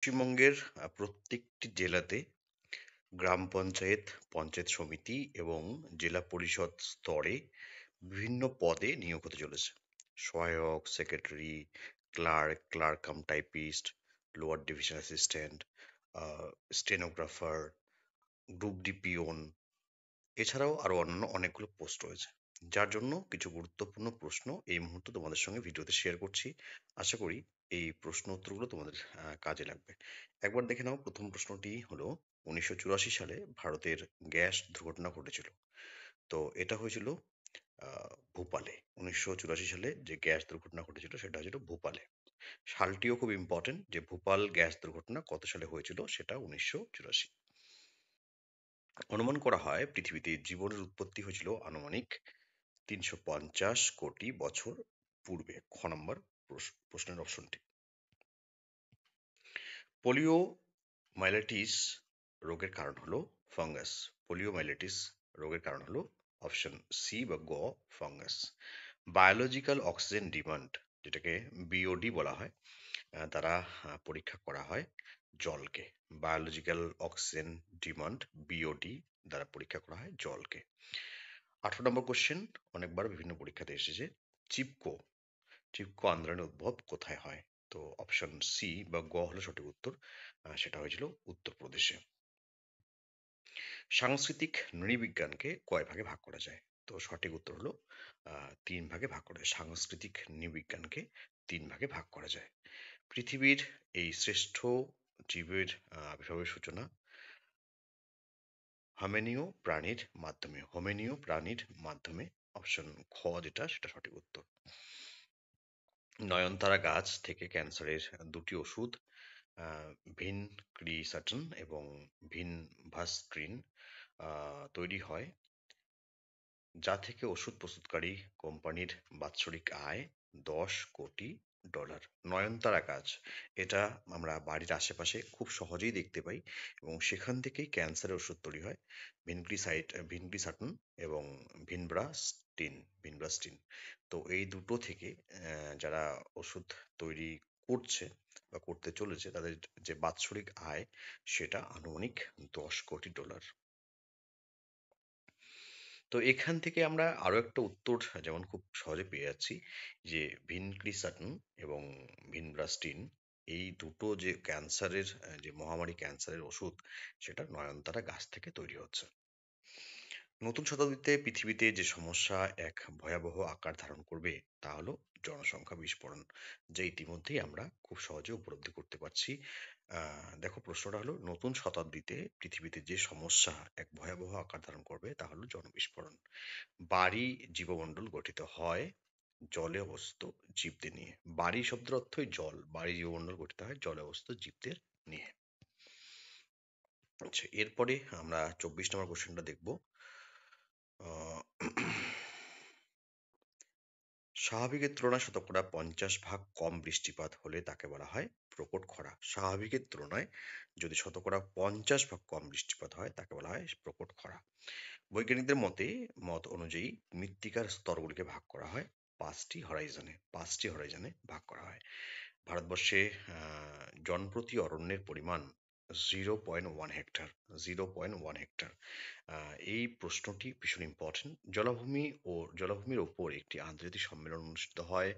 পশ্চিমবঙ্গের প্রত্যেকটি জেলাতে গ্রাম পঞ্চায়েত, পঞ্চায়েত সমিতি এবং জেলা পরিষদ স্তরে বিভিন্ন পদে নিয়োগ হতে চলেছে। সহায়ক, secretary, clerk, clerk cum typist, lower division assistant, stenographer, group D peon, এছাড়াও আরো অন্যান্য অনেকগুলো পোস্ট রয়েছে। যার জন্য কিছু গুরুত্বপূর্ণ প্রশ্ন এই মুহূর্তে তোমাদের সঙ্গে ভিডিওতে শেয়ার করছি। আশা করি এই প্রশ্ন উত্তরগুলো তোমাদের কাজে লাগবে। একবার দেখে নাও, প্রথম প্রশ্নটি হলো 1984 সালে ভারতের গ্যাস দুর্ঘটনা ঘটেছিল। তো এটা হয়েছিল ভোপালে। 1984 সালে যে গ্যাস দুর্ঘটনা ঘটেছিল সেটা হয়েছিল ভোপালে। সালটিও খুব ইম্পর্টেন্ট, যে ভোপাল গ্যাস দুর্ঘটনা কত সালে হয়েছিল, সেটা 1984। অনুমান করা হয় পৃথিবীতে জীবনের উৎপত্তি হয়েছিল আনুমানিক 350 কোটি বছর পূর্বে। খ নম্বর প্রশ্নের অপশনটি। পোলিও মাইলেটিস রোগের কারণ হলো ফাঙ্গাস। পোলিও মাইলেটিস রোগের কারণ হলো অপশন সি বা গ, ফাঙ্গাস। বায়োলজিক্যাল অক্সিজেন ডিমান্ড, যেটাকে বিওডি বলা হয়, দ্বারা পরীক্ষা করা হয় জলকে। বায়োলজিক্যাল অক্সিজেন ডিমান্ড, বিওডি, দ্বারা পরীক্ষা করা হয় জলকে। 18 নম্বর কোশ্চেন, অনেকবার বিভিন্ন পরীক্ষাতে এসেছে। চিপকো, চিপকো আন্দোলনের উদ্ভব কোথায় হয়? তো অপশন সি বা গ হলো সঠিক উত্তর। সেটা হয়েছিল উত্তরপ্রদেশে। সাংস্কৃতিক নৃবিজ্ঞানকে কয় ভাগে ভাগ করা যায়? তো সঠিক উত্তর হলো 3 ভাগে ভাগ করা যায়। সাংস্কৃতিক নৃবিজ্ঞানকে 3 ভাগে ভাগ করা যায়। পৃথিবীর এই শ্রেষ্ঠ জীবের আবির্ভাবের সূচনা হোমেনীয় প্রাণীর মাধ্যমে। অপশন খ যেটা, সেটা সঠিক উত্তর। নয়নতারা গাছ থেকে ক্যান্সারের দুটি ওষুধ, ভিনক্রিসাটন এবং ভিনভাস্ট্রিন, তৈরি হয়, যা থেকে ওষুধ প্রস্তুতকারী কোম্পানির বাৎসরিক আয় $10 কোটি। নয়নতারা গাছ, এটা আমরা বাড়ির আশেপাশে খুব সহজেই দেখতে পাই এবং সেখান থেকেই ক্যান্সারের ওষুধ তৈরি হয়। ভিনক্রিসাটন এবং ভিনব্রাস্টিন ভিনব্রাস্টিন তো এই দুটো থেকে যারা ওষুধ তৈরি করছে বা করতে চলেছে, তাদের যে বাৎসরিক আয় সেটা আনুমানিক $10 কোটি। তো এখান থেকে আমরা আরো একটা উত্তর যেমন খুব সহজে পেয়ে যাচ্ছি, যে ভিনক্রিসাটন এবং ভিনব্রাস্টিন, এই দুটো যে ক্যান্সারের যে মহামারী ক্যান্সারের ওষুধ, সেটা নয়নতারা গাছ থেকে তৈরি হচ্ছে। নতুন শতাব্দীতে পৃথিবীতে যে সমস্যা এক ভয়াবহ আকার ধারণ করবে তা হলো জনসংখ্যা বিস্ফোরণ, যা ইতিমধ্যেই আমরা খুব সহজে উপলব্ধি করতে পারছি। দেখো, প্রশ্নটা হলো নতুন শতাব্দীতে পৃথিবীতে যে সমস্যা এক ভয়াবহ আকার ধারণ করবে তা হলো জনবিস্ফোরণ। বাড়ি জীবমণ্ডল গঠিত হয় জলে অবস্থিত জীবদের নিয়ে। বাড়ি শব্দের অর্থই জল, বাড়ি জীবমণ্ডল গঠিত হয় জলে অবস্থিত জীবদের নিয়ে। আচ্ছা, এরপরে আমরা 24 নম্বর কোশ্চেনটা দেখবো। আহ, স্বাভাবিকের তুলনায় 50% কম বৃষ্টিপাত হলে তাকে বলা হয় প্রকট খরা। স্বাভাবিকের তুলনায় যদি 50% কম বৃষ্টিপাত হয় তাকে বলা হয় প্রকট খরা। বৈজ্ঞানিকদের মত অনুযায়ী মৃত্তিকার স্তরগুলিকে ভাগ করা হয় পাঁচটি হরাইজনে ভাগ করা হয়। ভারতবর্ষে জনপ্রতি অরণ্যের পরিমাণ 0.1 হেক্টর। 0.1 হেক্টর। এই প্রশ্নটি ভীষণ ইম্পর্টেন্ট। জলাভূমির ওপর একটি আন্তর্জাতিক সম্মেলন অনুষ্ঠিত হয়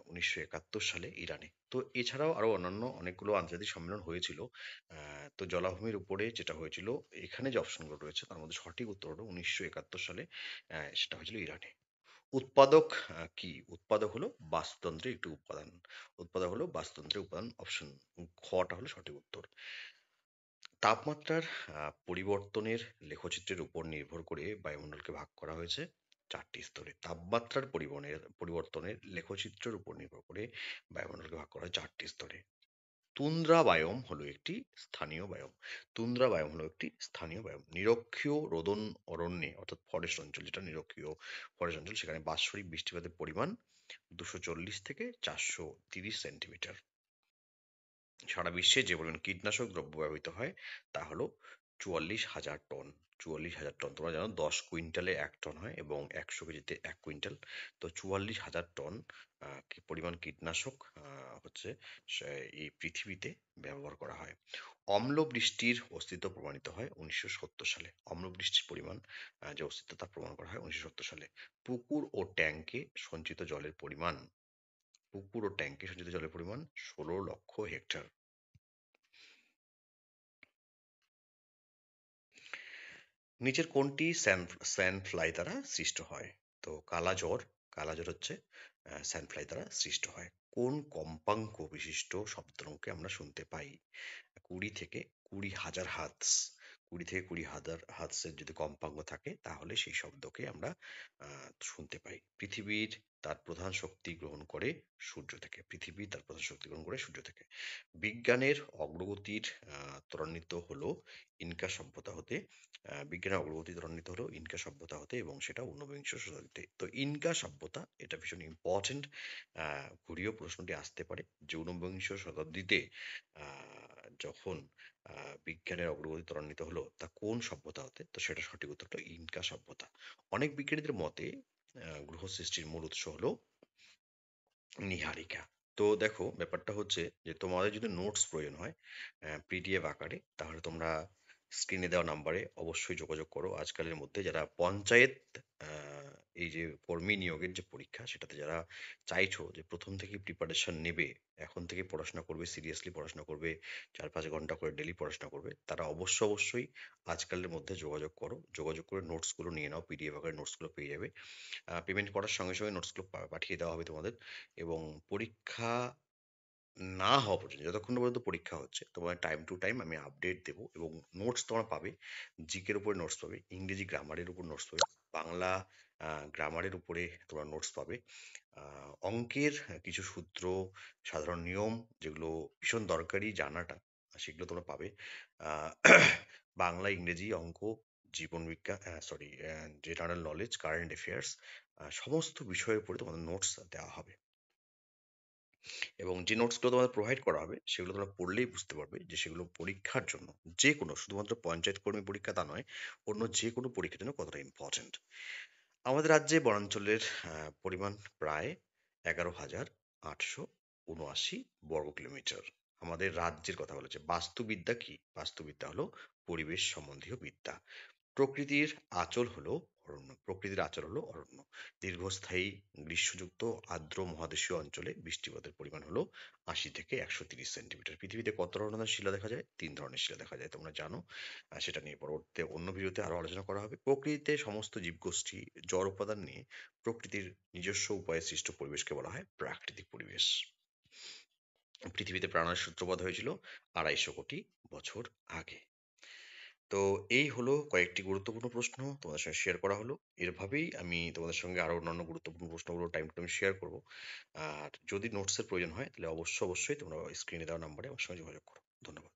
1971 সালে ইরানে। তো এছাড়াও আরো অন্যান্য অনেকগুলো আন্তর্জাতিক সম্মেলন হয়েছিল। তো জলাভূমির উপরে যেটা হয়েছিল, এখানে যে অপশনগুলো রয়েছে তার মধ্যে সঠিক উত্তর হলো 1971 সালে সেটা হয়েছিল ইরানে। উৎপাদক কি? উৎপাদক হলো বাস্তুতন্ত্রের একটি উপাদান। উৎপাদক হলো বাস্তুতন্ত্রের উপাদান। অপশন খটা হলো সঠিক উত্তর। তাপমাত্রার পরিবর্তনের লেখচিত্রের উপর নির্ভর করে বায়ুমণ্ডলকে ভাগ করা হয়েছে 4টি স্তরে। তাপমাত্রার পরিবর্তনের লেখচিত্রের উপর নির্ভর করে বায়ুমণ্ডলকে ভাগ করা হয় 4টি স্তরে। তুন্দ্রা বায়োম হলো একটি স্থানীয় বায়োম। তুন্দ্রা বায়োম হলো একটি স্থানীয় বায়োম। নিরক্ষীয় রোদন অরণ্যে, অর্থাৎ ফরেস্ট অঞ্চল, যেটা নিরক্ষীয় ফরেস্ট অঞ্চল, সেখানে বাৎসরিক বৃষ্টিপাতের পরিমাণ 240 থেকে 430 সেন্টিমিটার। সারা বিশ্বে যে পরিমাণ কীটনাশক দ্রব্য ব্যবহৃত হয় তা হলো 44,000 টন। 44,000 টন, তোমরা জানো 10 কুইন্টালে 1 টন হয় এবং 100 কেজিতে 1 কুইন্টাল। তো 44,000 টন পরিমাণ কীটনাশক হচ্ছে এই পৃথিবীতে ব্যবহার করা হয়। অম্ল বৃষ্টির অস্তিত্ব প্রমাণিত হয় 1970 সালে। অম্ল বৃষ্টির পরিমাণ যে অস্তিত্ব তা প্রমাণ করা হয় 1970 সালে। পুকুর ও ট্যাঙ্কে সঞ্চিত জলের পরিমাণ, পুকুর ও ট্যাঙ্কে সঞ্চিত জলের পরিমাণ 16 লক্ষ হেক্টর। নিচের কোনটি স্যান্ড ফ্লাই দ্বারা সৃষ্ট হয়? তো কালাজ্বর হচ্ছে স্যান্ড ফ্লাই দ্বারা সৃষ্ট হয়। কোন কম্পাঙ্ক বিশিষ্ট শব্দাঙ্ককে আমরা শুনতে পাই? 20 থেকে 20,000 হার্টজ। 20 থেকে 20,000 হার্টজের যদি কম্পাঙ্ক থাকে তাহলে সেই শব্দকে আমরা শুনতে পাই। পৃথিবীর তার প্রধান শক্তি গ্রহণ করে সূর্য থেকে। পৃথিবী তার প্রধান শক্তি গ্রহণ করে সূর্য থেকে। বিজ্ঞানের অগ্রগতির ত্বরান্বিত হলো ইনকা সভ্যতা হতে। বিজ্ঞানের অগ্রগতি ত্বরান্বিত হলো ইনকা সভ্যতা হতে এবং সেটা ঊনবিংশ শতাব্দীতে। তো ইনকা সভ্যতা এটা ভীষণ ইম্পর্টেন্ট। ঘুরিয়েও প্রশ্নটি আসতে পারে যে ঊনবিংশ শতাব্দীতে যখন বিজ্ঞানের অগ্রগতি ত্বরান্বিত হলো তা কোন সভ্যতা হতে? তো সেটা সঠিক উত্তর হলো ইনকা সভ্যতা। অনেক বিজ্ঞানীদের মতে গ্রহ সৃষ্টির মূল উৎস হলো নীহারিকা। তো দেখো ব্যাপারটা হচ্ছে যে তোমাদের যদি নোটস প্রয়োজন হয় পিডিএফ আকারে, তাহলে তোমরা স্ক্রিনে দেওয়া নাম্বারে অবশ্যই যোগাযোগ করো। আজকালের মধ্যে যারা পঞ্চায়েত এই যে কর্মী নিয়োগের যে পরীক্ষা সেটাতে যারা চাইছো যে প্রথম থেকে প্রিপারেশন নেবে, এখন থেকে পড়াশোনা করবে, সিরিয়াসলি পড়াশোনা করবে, 4-5 ঘন্টা করে ডেলি পড়াশোনা করবে, তারা অবশ্যই আজকালের মধ্যে যোগাযোগ করো। যোগাযোগ করে নোটসগুলো নিয়ে নাও, পিডিএফ আকারে নোটসগুলো পেয়ে যাবে। পেমেন্ট করার সঙ্গে সঙ্গে নোটসগুলো পাঠিয়ে দেওয়া হবে তোমাদের। এবং পরীক্ষা না হওয়া পর্যন্ত, যতক্ষণ না পর্যন্ত পরীক্ষা হচ্ছে, তোমার টাইম টু টাইম আমি আপডেট দেবো এবং নোটস তোমরা পাবে। জিকের উপরে নোটস পাবে, ইংরেজি গ্রামারের উপর নোটস পাবে, বাংলা গ্রামারের উপরে তোমরা নোটস পাবে, অঙ্কের কিছু সূত্র, সাধারণ নিয়ম যেগুলো ভীষণ দরকারি জানাটা, সেগুলো তোমরা পাবে। আহ, বাংলা, ইংরেজি, অঙ্ক, জীবন বিজ্ঞান, জেনারেল নলেজ, কারেন্ট অ্যাফেয়ার্স, সমস্ত বিষয়ের উপরে তোমাদের নোটস দেওয়া হবে। এবং যে নোটসগুলো তোমাদের প্রোভাইড করা হবে সেগুলো তোমরা পড়লেই বুঝতে পারবে যে সেগুলো পরীক্ষার জন্য, যে কোনো, শুধুমাত্র পঞ্চায়েত কর্মী পরীক্ষা তা নয়, অন্য যে কোনো পরীক্ষার জন্য কতটা ইম্পর্ট্যান্ট। আমাদের রাজ্যে বনাঞ্চলের পরিমাণ প্রায় 11,879 বর্গ কিলোমিটার। আমাদের রাজ্যের কথা বলেছে। বাস্তুবিদ্যা কি? বাস্তুবিদ্যা হলো পরিবেশ সম্বন্ধীয় বিদ্যা। প্রকৃতির আঁচল হলো অরণ্য। প্রকৃতির আঁচল হলো অরণ্য। দীর্ঘস্থায়ী গ্রীষ্মযুক্ত আর্দ্র মহাদেশীয় অঞ্চলে বৃষ্টিপাতের পরিমাণ হলো 80 থেকে 130 সেন্টিমিটার। পৃথিবীতে কত ধরনের শিলা দেখা যায়? 3 ধরনের শিলা দেখা যায়, তোমরা জানো। সেটা নিয়ে পরবর্তীতে অন্য ভিডিওতে আরো আলোচনা করা হবে। প্রকৃতিতে সমস্ত জীবগোষ্ঠী, জড় উপাদান নিয়ে প্রকৃতির নিজস্ব উপায়ে সৃষ্ট পরিবেশকে বলা হয় প্রাকৃতিক পরিবেশ। পৃথিবীতে প্রাণের সূত্রপাত হয়েছিল 250 কোটি বছর আগে। তো এই হলো কয়েকটি গুরুত্বপূর্ণ প্রশ্ন তোমাদের সঙ্গে শেয়ার করা হলো। এভাবেই আমি তোমাদের সঙ্গে আরো অন্যান্য গুরুত্বপূর্ণ প্রশ্নগুলো টাইম টু টাইম শেয়ার করবো। আর যদি নোটসের প্রয়োজন হয় তাহলে অবশ্যই তোমরা স্ক্রিনে দেওয়া নাম্বারে আমার সঙ্গে যোগাযোগ করো। ধন্যবাদ।